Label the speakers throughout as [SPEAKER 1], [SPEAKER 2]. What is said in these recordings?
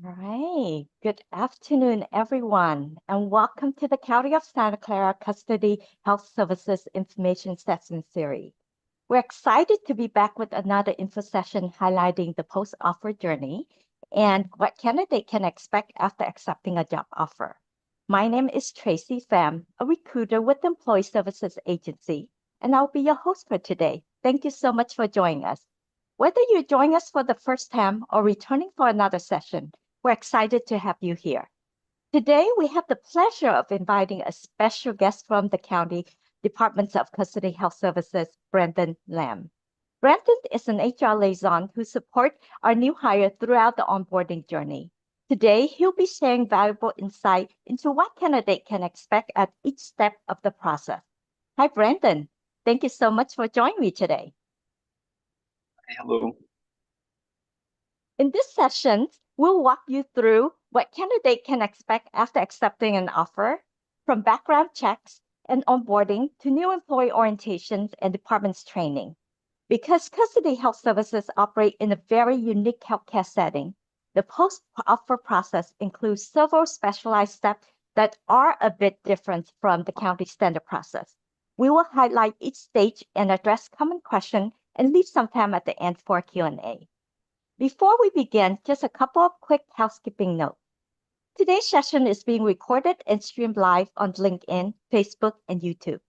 [SPEAKER 1] right. Good afternoon, everyone, and welcome to the County of Santa Clara Custody Health Services Information Session Series. We're excited to be back with another info session highlighting the post-offer journey and what candidate can expect after accepting a job offer. My name is Tracy Pham, a recruiter with the Employee Services Agency, and I'll be your host for today. Thank you so much for joining us. Whether you're joining us for the first time or returning for another session, we're excited to have you here. Today, we have the pleasure of inviting a special guest from the County Department of Custody Health Services, Brandon Lam. Brandon is an HR liaison who supports our new hire throughout the onboarding journey. Today, he'll be sharing valuable insight into what candidate can expect at each step of the process. Hi, Brandon. Thank you so much for joining me today.
[SPEAKER 2] Hello.
[SPEAKER 1] In this session, we'll walk you through what candidate can expect after accepting an offer, from background checks and onboarding to new employee orientations and departments training. Because custody health services operate in a very unique healthcare setting, the post-offer process includes several specialized steps that are a bit different from the county standard process. We will highlight each stage and address common questions and leave some time at the end for Q&A. Before we begin, just a couple of quick housekeeping notes. Today's session is being recorded and streamed live on LinkedIn, Facebook, and YouTube.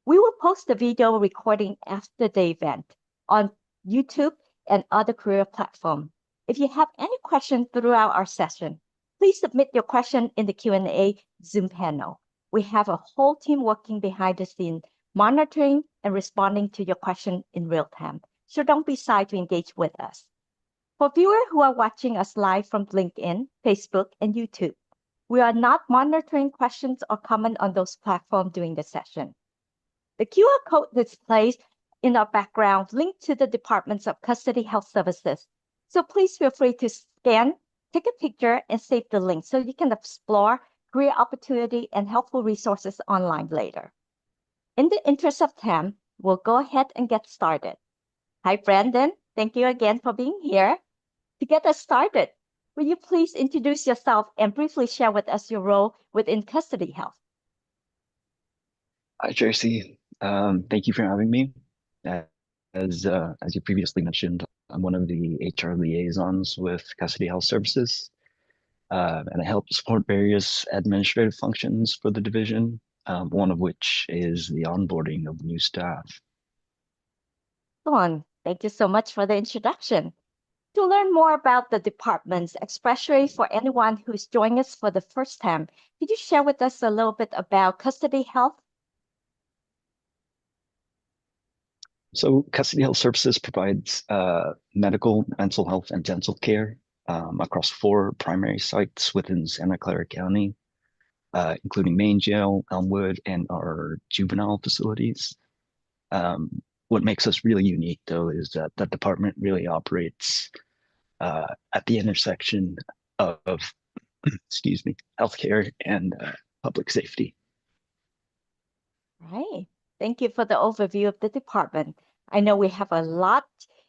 [SPEAKER 1] We will post the video recording after the event on YouTube and other career platforms. If you have any questions throughout our session, please submit your question in the Q&A Zoom panel. We have a whole team working behind the scenes, monitoring and responding to your question in real time. So don't be shy to engage with us. For viewers who are watching us live from LinkedIn, Facebook, and YouTube, we are not monitoring questions or comment on those platforms during the session. The QR code displays in our background link to the Departments of Custody Health Services. So please feel free to scan, take a picture, and save the link so you can explore career opportunity and helpful resources online later. In the interest of time, we'll go ahead and get started. Hi, Brandon. Thank you again for being here. To get us started, will you please introduce yourself and briefly share with us your role within custody health?
[SPEAKER 2] Hi, Tracy. Thank you for having me. As you previously mentioned, I'm one of the HR liaisons with Custody Health Services, and I help support various administrative functions for the division, one of which is the onboarding of new staff.
[SPEAKER 1] Thank you so much for the introduction. To learn more about the departments, especially for anyone who's joining us for the first time, could you share with us a little bit about custody health?
[SPEAKER 2] So Custody Health Services provides medical, mental health, and dental care across 4 primary sites within Santa Clara County, including Main Jail, Elmwood, and our juvenile facilities. What makes us really unique, though, is that the department really operates at the intersection of excuse me, healthcare and public safety.
[SPEAKER 1] Right. Thank you for the overview of the department. I know we have a lot,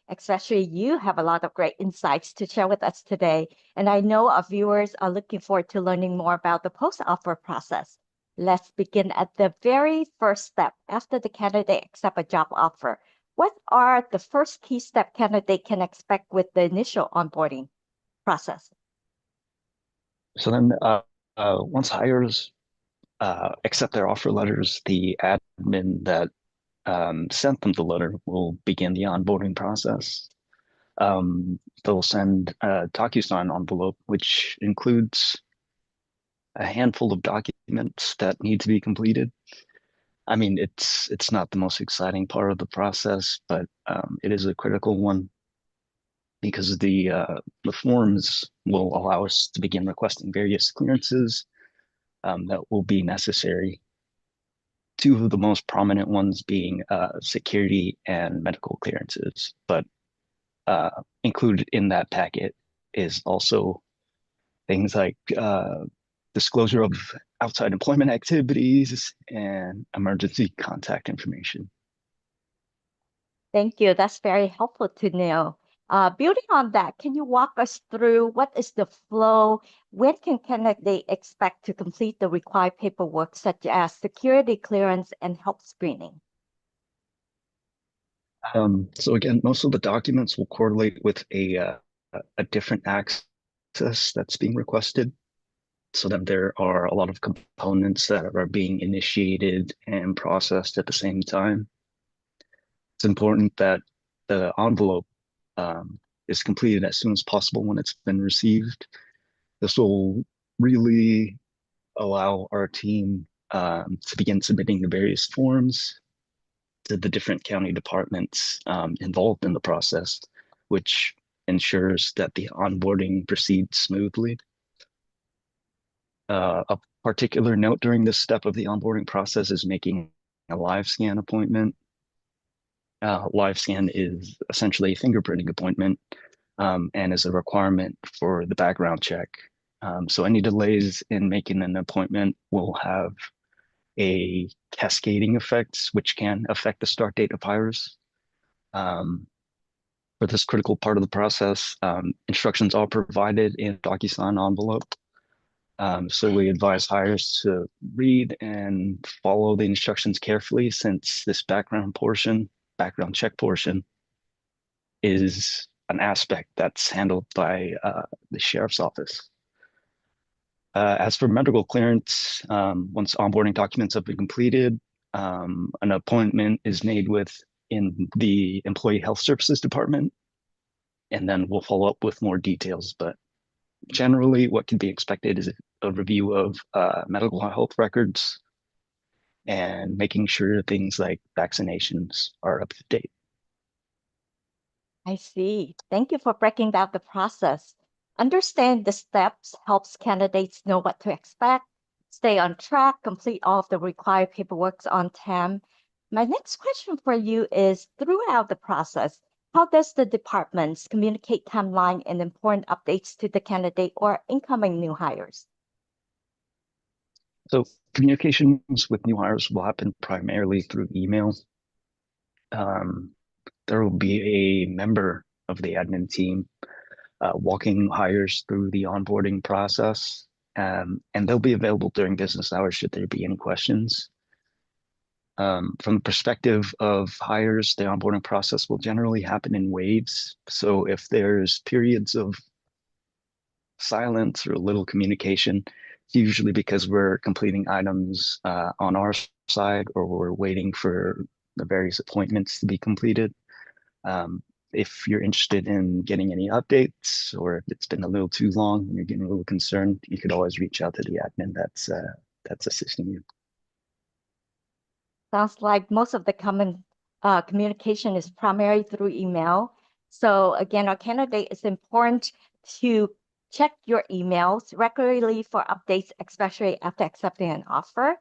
[SPEAKER 1] especially you have a lot of great insights to share with us today. And I know our viewers are looking forward to learning more about the post-offer process. Let's begin at the very first step after the candidate accepts a job offer. What are the first key step candidate can expect with the initial onboarding process?
[SPEAKER 2] So then once hires accept their offer letters, the admin that sent them the letter will begin the onboarding process. They'll send a DocuSign envelope, which includes a handful of documents that need to be completed. I mean, it's not the most exciting part of the process, but it is a critical one because the forms will allow us to begin requesting various clearances that will be necessary. 2 of the most prominent ones being security and medical clearances, but included in that packet is also things like disclosure of outside employment activities and emergency contact information.
[SPEAKER 1] Thank you. That's very helpful to know. Building on that, can you walk us through what is the flow? When can candidate expect to complete the required paperwork, such as security clearance and health screening?
[SPEAKER 2] So again, most of the documents will correlate with a different access that's being requested. So that there are a lot of components that are being initiated and processed at the same time. It's important that the envelope is completed as soon as possible when it's been received. This will really allow our team to begin submitting the various forms to the different county departments involved in the process, which ensures that the onboarding proceeds smoothly. A particular note during this step of the onboarding process is making a live scan appointment. Live scan is essentially a fingerprinting appointment and is a requirement for the background check. So any delays in making an appointment will have a cascading effects, which can affect the start date of hires. Um, for this critical part of the process, instructions are provided in a DocuSign envelope. So we advise hires to read and follow the instructions carefully since this background check portion, is an aspect that's handled by the sheriff's office. As for medical clearance, once onboarding documents have been completed, an appointment is made with in the Employee Health Services Department, and then we'll follow up with more details. But generally, what can be expected is a review of medical health records and making sure things like vaccinations are up to date.
[SPEAKER 1] I see. Thank you for breaking down the process. Understand the steps helps candidates know what to expect, stay on track, complete all of the required paperwork on time. My next question for you is throughout the process, how does the departments communicate timeline and important updates to the candidate or incoming new hires?
[SPEAKER 2] So communications with new hires will happen primarily through email. Um, there will be a member of the admin team walking hires through the onboarding process, and they'll be available during business hours should there be any questions. From the perspective of hires, the onboarding process will generally happen in waves. So if there's periods of silence or little communication, it's usually because we're completing items on our side or we're waiting for the various appointments to be completed. If you're interested in getting any updates or if it's been a little too long and you're getting a little concerned, you could always reach out to the admin that's assisting you.
[SPEAKER 1] Sounds like most of the common communication is primarily through email. So again, our candidate is important to check your emails regularly for updates, especially after accepting an offer.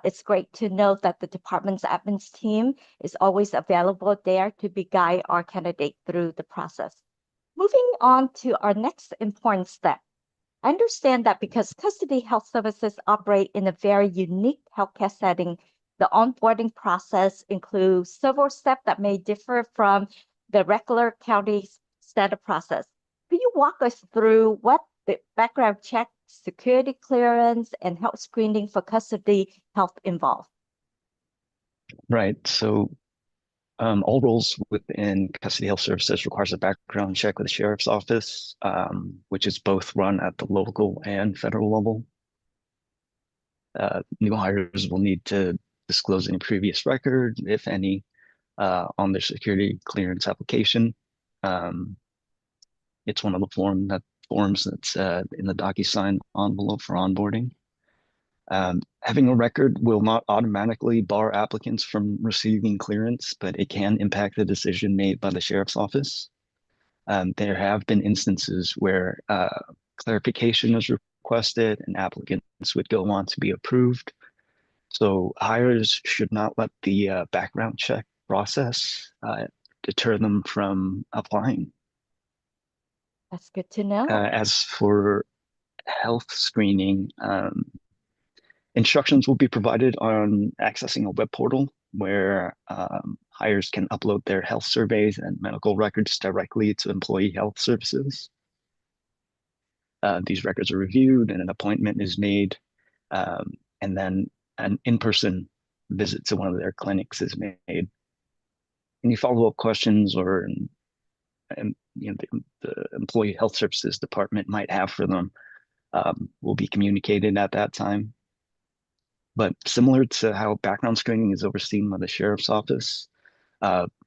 [SPEAKER 1] It's great to know that the department's admins team is always available there to be guide our candidate through the process. Moving on to our next important step. I understand that because custody health services operate in a very unique healthcare setting, the onboarding process includes several steps that may differ from the regular county standard process. Could you walk us through what the background check, security clearance, and health screening for custody health involve?
[SPEAKER 2] Right. So all roles within custody health services requires a background check with the sheriff's office, which is both run at the local and federal level. New hires will need to disclose any previous record, if any, on their security clearance application. Um, it's one of the forms that's in the DocuSign envelope for onboarding. Having a record will not automatically bar applicants from receiving clearance, but it can impact the decision made by the sheriff's office. There have been instances where clarification is requested and applicants would go on to be approved. So hires should not let the background check process deter them from applying.
[SPEAKER 1] That's good to know.
[SPEAKER 2] As for health screening, instructions will be provided on accessing a web portal where hires can upload their health surveys and medical records directly to employee health services. These records are reviewed and an appointment is made, and then an in-person visit to one of their clinics is made. Any follow-up questions or the employee health services department might have for them will be communicated at that time. But similar to how background screening is overseen by the sheriff's office,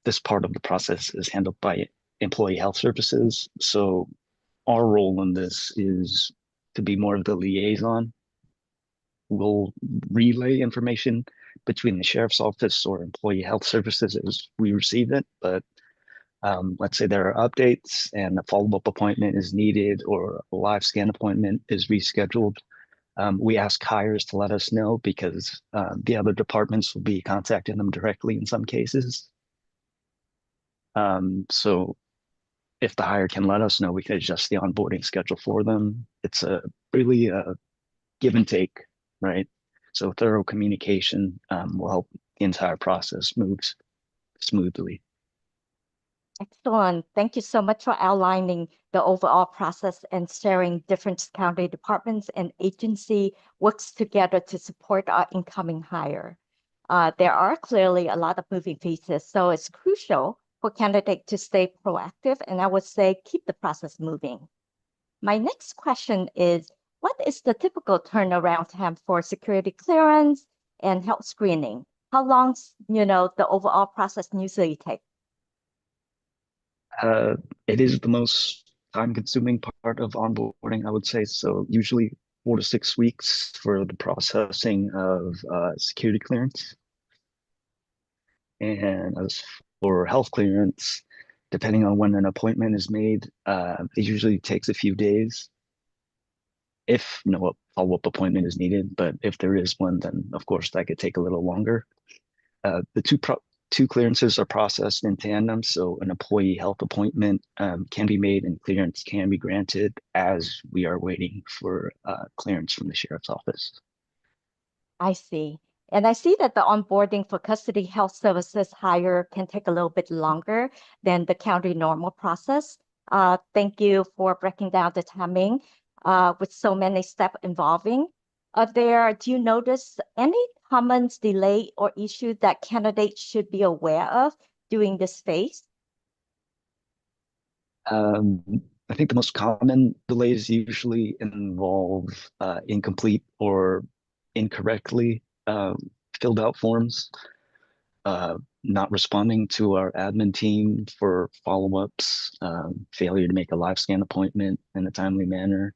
[SPEAKER 2] this part of the process is handled by employee health services. So our role in this is to be more of the liaison. We'll relay information between the sheriff's office or employee health services as we receive it. But let's say there are updates and a follow-up appointment is needed or a live scan appointment is rescheduled. We ask hires to let us know because the other departments will be contacting them directly in some cases. So if the hire can let us know, we can adjust the onboarding schedule for them. It's a really a give and take, right? So thorough communication will help the entire process moves smoothly.
[SPEAKER 1] Excellent. Thank you so much for outlining the overall process and sharing different county departments and agency works together to support our incoming hire. There are clearly a lot of moving pieces, so it's crucial for candidate to stay proactive, and I would say keep the process moving. My next question is, what is the typical turnaround time for security clearance and health screening? How long, the overall process usually take?
[SPEAKER 2] Uh, it is the most time-consuming part of onboarding, I would say. So usually 4 to 6 weeks for the processing of security clearance. And as for health clearance, depending on when an appointment is made, it usually takes a few days if no follow-up appointment is needed. But if there is one, then of course that could take a little longer. The two clearances are processed in tandem, so an employee health appointment can be made and clearance can be granted as we are waiting for clearance from the sheriff's office.
[SPEAKER 1] I see. And I see that the onboarding for custody health services hire can take a little bit longer than the county normal process. Thank you for breaking down the timing with so many steps involving. Do you notice any common delay or issue that candidates should be aware of during this phase?
[SPEAKER 2] Um, I think the most common delays usually involve incomplete or incorrectly filled out forms, not responding to our admin team for follow-ups, failure to make a live scan appointment in a timely manner.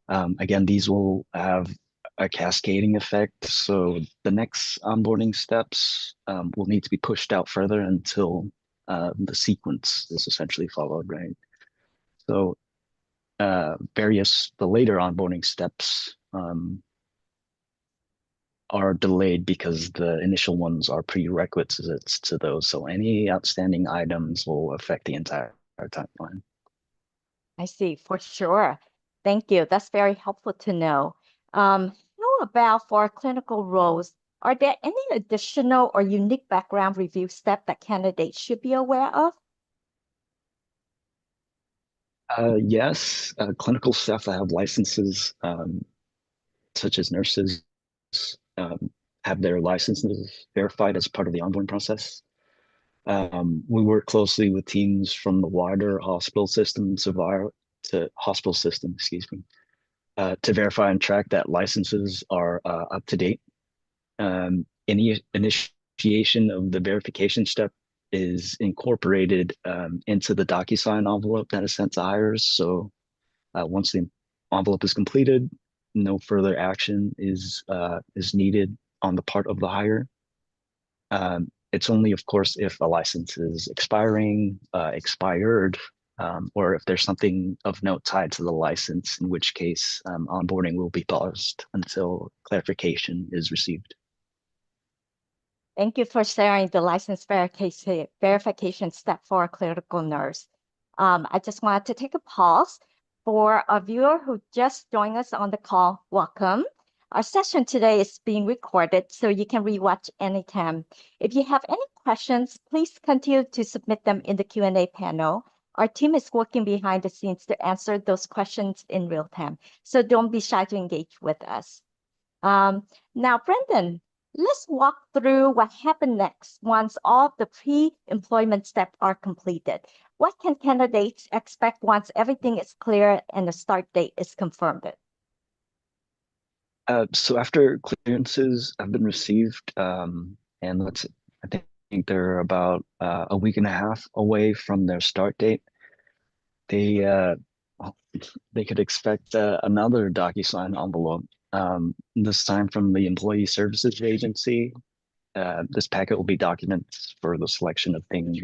[SPEAKER 2] Again, these will have a cascading effect. So the next onboarding steps will need to be pushed out further until the sequence is essentially followed, right? So the later onboarding steps are delayed because the initial ones are prerequisites to those. So any outstanding items will affect the entire timeline.
[SPEAKER 1] I see, for sure. Thank you. That's very helpful to know. How about for clinical roles? Are there any additional or unique background review step that candidates should be aware of?
[SPEAKER 2] Yes, clinical staff that have licenses, such as nurses, um, have their licenses verified as part of the onboarding process. We work closely with teams from the wider hospital system to hospital system, excuse me, to verify and track that licenses are up to date. Any initiation of the verification step is incorporated into the DocuSign envelope that is sent to hires. So once the envelope is completed, no further action is needed on the part of the hire. It's only, of course, if a license is expired, or if there's something of note tied to the license, in which case onboarding will be paused until clarification is received.
[SPEAKER 1] Thank you for sharing the license verification step for a clinical nurse. I just wanted to take a pause for a viewer who just joined us on the call. Welcome. Our session today is being recorded so you can rewatch anytime. If you have any questions, please continue to submit them in the Q&A panel. Our team is working behind the scenes to answer those questions in real time, so don't be shy to engage with us. Now, Brendan, let's walk through what happened next once all of the pre-employment steps are completed. What can candidates expect once everything is clear and the start date is confirmed?
[SPEAKER 2] So after clearances have been received, and I think they're about a week and a half away from their start date, they well, they could expect another DocuSign envelope, this time from the Employee Services Agency. This packet will be documents for the selection of things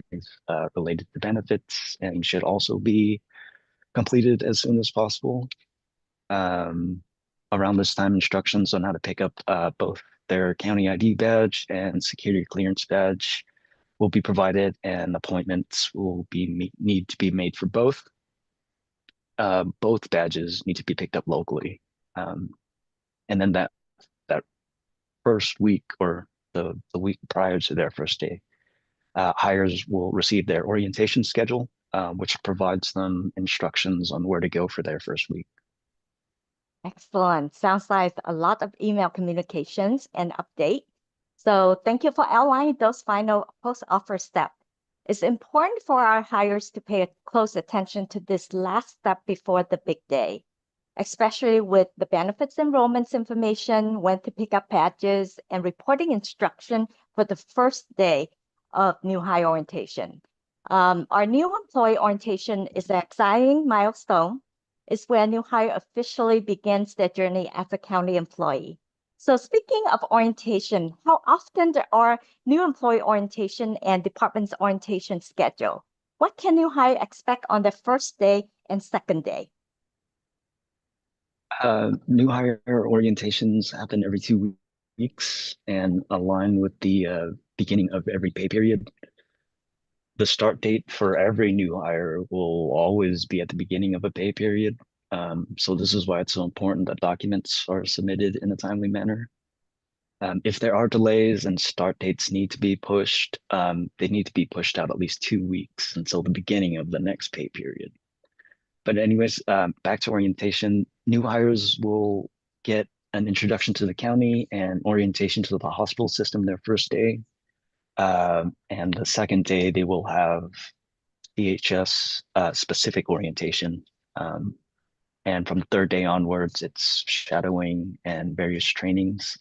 [SPEAKER 2] related to benefits and should also be completed as soon as possible. Um, Around this time, instructions on how to pick up both their county ID badge and security clearance badge will be provided, and appointments will need to be made for both. Both badges need to be picked up locally, and then that first week or the week prior to their first day, hires will receive their orientation schedule, which provides them instructions on where to go for their first week.
[SPEAKER 1] Excellent. Sounds like a lot of email communications and update. So thank you for outlining those final post-offer steps. It's important for our hires to pay close attention to this last step before the big day, especially with the benefits enrollments information, when to pick up badges, and reporting instruction for the first day of new hire orientation. Our new employee orientation is an exciting milestone. It's where a new hire officially begins their journey as a county employee. So speaking of orientation, how often there are new employee orientation and department's orientation schedule? What can new hire expect on their first day and second day?
[SPEAKER 2] New hire orientations happen every 2 weeks and align with the beginning of every pay period. The start date for every new hire will always be at the beginning of a pay period. So this is why it's so important that documents are submitted in a timely manner. If there are delays and start dates need to be pushed, they need to be pushed out at least 2 weeks until the beginning of the next pay period. But anyways, back to orientation, new hires will get an introduction to the county and orientation to the hospital system their first day. And the second day, they will have CHS specific orientation. And from the third day onwards, it's shadowing and various trainings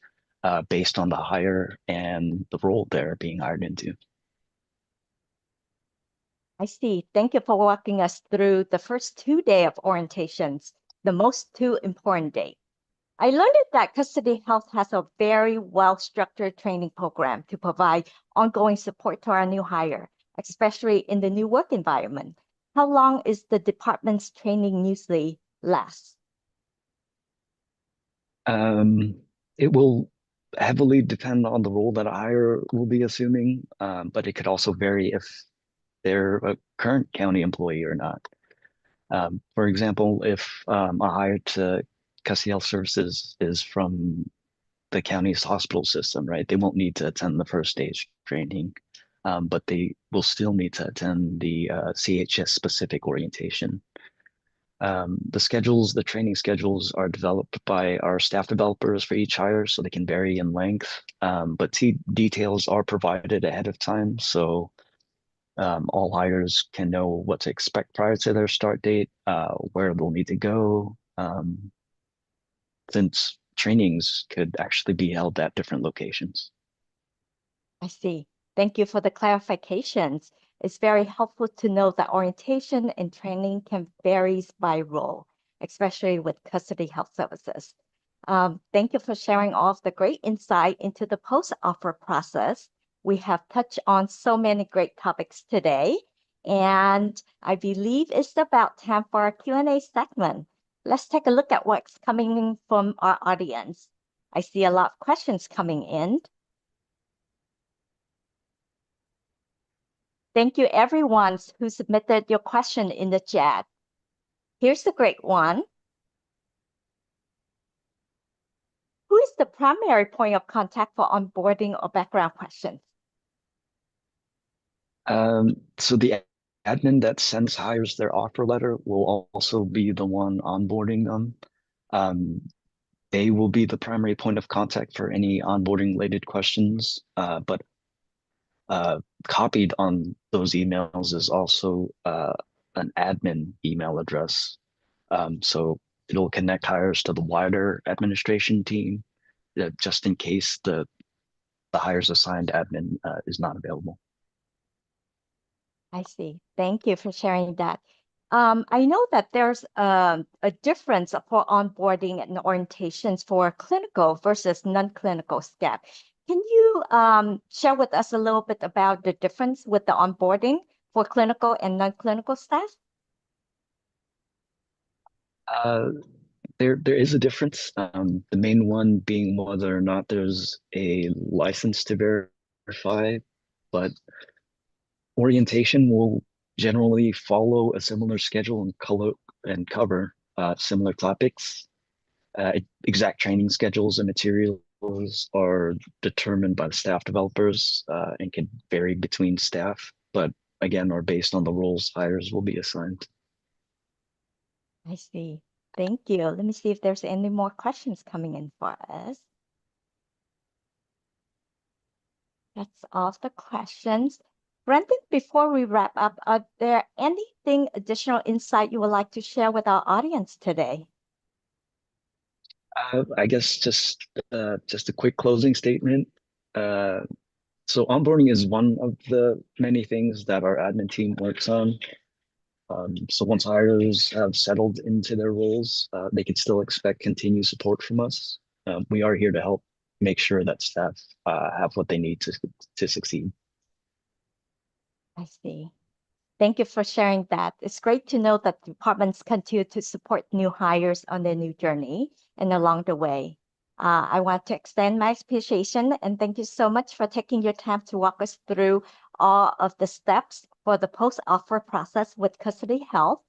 [SPEAKER 2] based on the hire and the role they're being hired into.
[SPEAKER 1] I see. Thank you for walking us through the first 2 days of orientations, the most two important day. I learned that Custody Health has a very well-structured training program to provide ongoing support to our new hire, especially in the new work environment. How long is the department's training usually last?
[SPEAKER 2] It will heavily depend on the role that a hire will be assuming, but it could also vary if they're a current county employee or not. For example, if a hire to Custody Health Services is from the county's hospital system, right? They won't need to attend the first stage training, but they will still need to attend the CHS specific orientation. The training schedules are developed by our staff developers for each hire, so they can vary in length. But details are provided ahead of time, so all hires can know what to expect prior to their start date, where they'll need to go, since trainings could actually be held at different locations.
[SPEAKER 1] I see. Thank you for the clarifications. It's very helpful to know that orientation and training can vary by role, especially with custody health services. Thank you for sharing all of the great insight into the post-offer process. We have touched on so many great topics today, and I believe it's about time for our Q&A segment. Let's take a look at what's coming in from our audience. I see a lot of questions coming in. Thank you everyone who submitted your question in the chat. Here's a great one. Who is the primary point of contact for onboarding or background questions?
[SPEAKER 2] So the admin that sends hires their offer letter will also be the one onboarding them. Um, they will be the primary point of contact for any onboarding related questions, but copied on those emails is also an admin email address. So it'll connect hires to the wider administration team, just in case the hires assigned admin is not available.
[SPEAKER 1] I see. Thank you for sharing that. I know that there's a difference for onboarding and orientations for clinical versus non-clinical staff. Can you share with us a little bit about the difference with the onboarding for clinical and non-clinical staff?
[SPEAKER 2] Uh, there is a difference. The main one being whether or not there's a license to verify, but orientation will generally follow a similar schedule and color and cover similar topics. Exact training schedules and materials are determined by the staff developers and can vary between staff, but again, are based on the roles hires will be assigned.
[SPEAKER 1] I see. Thank you. Let me see if there's any more questions coming in for us. That's all the questions. Brendan, before we wrap up, are there anything additional insight you would like to share with our audience today?
[SPEAKER 2] I guess just a quick closing statement. Uh, so onboarding is one of the many things that our admin team works on. So once hires have settled into their roles, they can still expect continued support from us. We are here to help make sure that staff have what they need to succeed.
[SPEAKER 1] I see. Thank you for sharing that. It's great to know that departments continue to support new hires on their new journey and along the way. I want to extend my appreciation and thank you so much for taking your time to walk us through all of the steps for the post-offer process with Custody Health.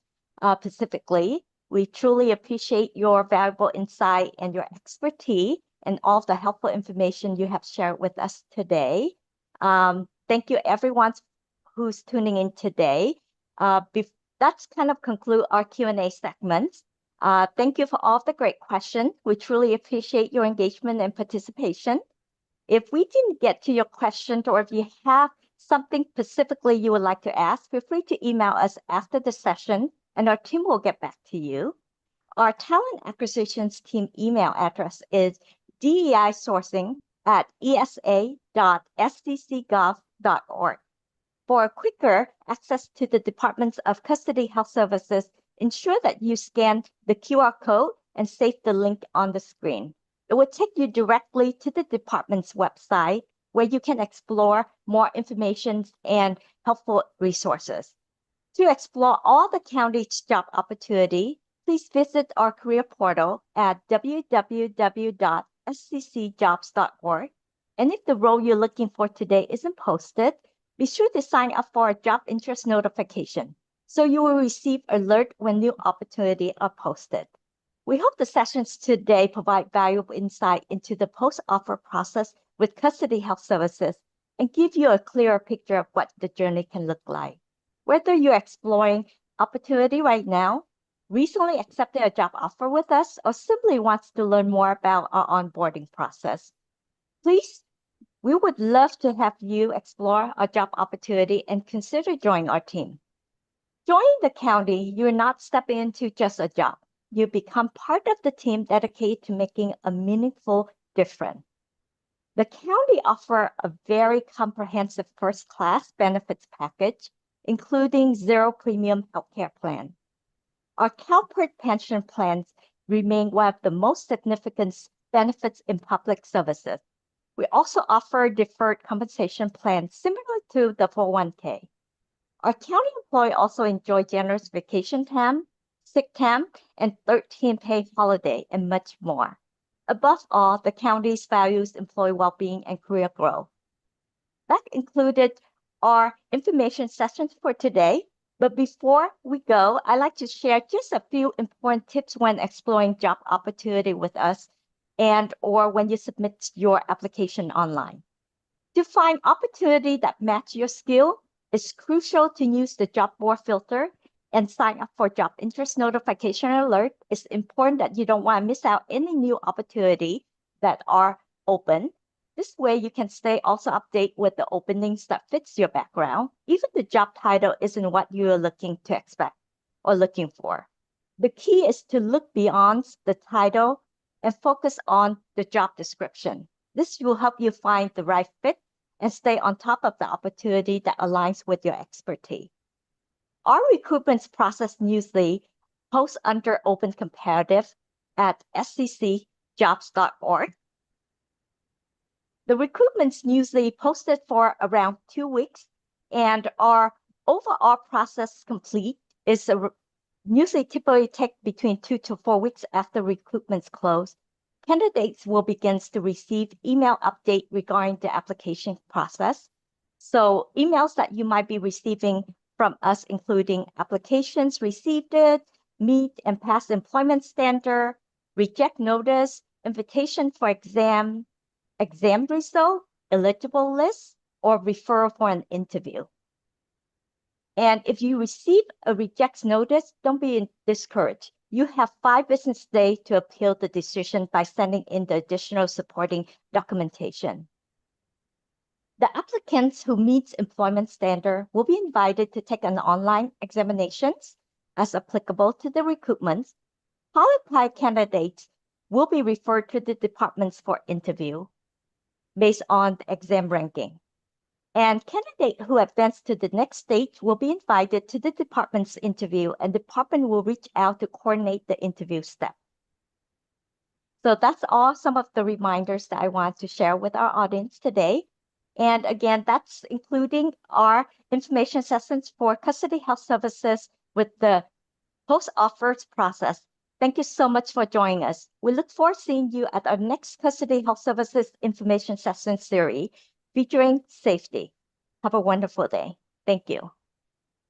[SPEAKER 1] Specifically, we truly appreciate your valuable insight and your expertise and all the helpful information you have shared with us today. Thank you, everyone, who's tuning in today. That's kind of conclude our Q&A segments. Thank you for all the great questions. We truly appreciate your engagement and participation. If we didn't get to your question or if you have something specifically you would like to ask, feel free to email us after the session and our team will get back to you. Our talent acquisitions team email address is deisourcing@esa.sccgov.org. For quicker access to the Departments of Custody Health Services, ensure that you scan the QR code and save the link on the screen. It will take you directly to the department's website where you can explore more information and helpful resources. To explore all the county's job opportunity, please visit our career portal at www.sccjobs.org. And if the role you're looking for today isn't posted, be sure to sign up for a job interest notification so you will receive alert when new opportunities are posted. We hope the sessions today provide valuable insight into the post-offer process with Custody Health Services and give you a clearer picture of what the journey can look like. Whether you're exploring opportunity right now, recently accepted a job offer with us, or simply wants to learn more about our onboarding process, please, we would love to have you explore our job opportunity and consider joining our team. Joining the county, you're not stepping into just a job. You become part of the team dedicated to making a meaningful difference. The county offers a very comprehensive first-class benefits package, including zero premium healthcare plan. Our CalPERS pension plans remain one of the most significant benefits in public services. We also offer deferred compensation plans similar to the 401k. Our county employees also enjoy generous vacation time, sick time, and 13 paid holiday, and much more. Above all, the county's values employee well-being and career growth. That included our information sessions for today. But before we go, I'd like to share just a few important tips when exploring job opportunity with us. and or when you submit your application online. To find opportunity that match your skill, it's crucial to use the job board filter and sign up for job interest notification alert. It's important that you don't want to miss out any new opportunity that are open. This way you can stay also update with the openings that fits your background. Even the job title isn't what you are looking to expect or looking for. The key is to look beyond the title and focus on the job description. This will help you find the right fit and stay on top of the opportunity that aligns with your expertise. Our recruitment process usually posts under Open Comparative at sccjobs.org. The recruitments usually posted for around 2 weeks, and our overall process complete is usually typically take between 2 to 4 weeks after recruitments close. Candidates will begin to receive email update regarding the application process. So emails that you might be receiving from us, including applications received, meet and pass employment standard, reject notice, invitation for exam result, eligible list, or referral for an interview. And if you receive a reject notice, don't be discouraged. You have 5 business days to appeal the decision by sending in the additional supporting documentation. The applicants who meet employment standard will be invited to take an online examinations as applicable to the recruitment. Qualified candidates will be referred to the departments for interview based on the exam ranking. And candidates who advance to the next stage will be invited to the department's interview, and the department will reach out to coordinate the interview step. So that's all some of the reminders that I want to share with our audience today. And again, that's including our information sessions for custody health services with the post-offers process. Thank you so much for joining us. We look forward to seeing you at our next custody health services information session series featuring safety. Have a wonderful day. Thank you.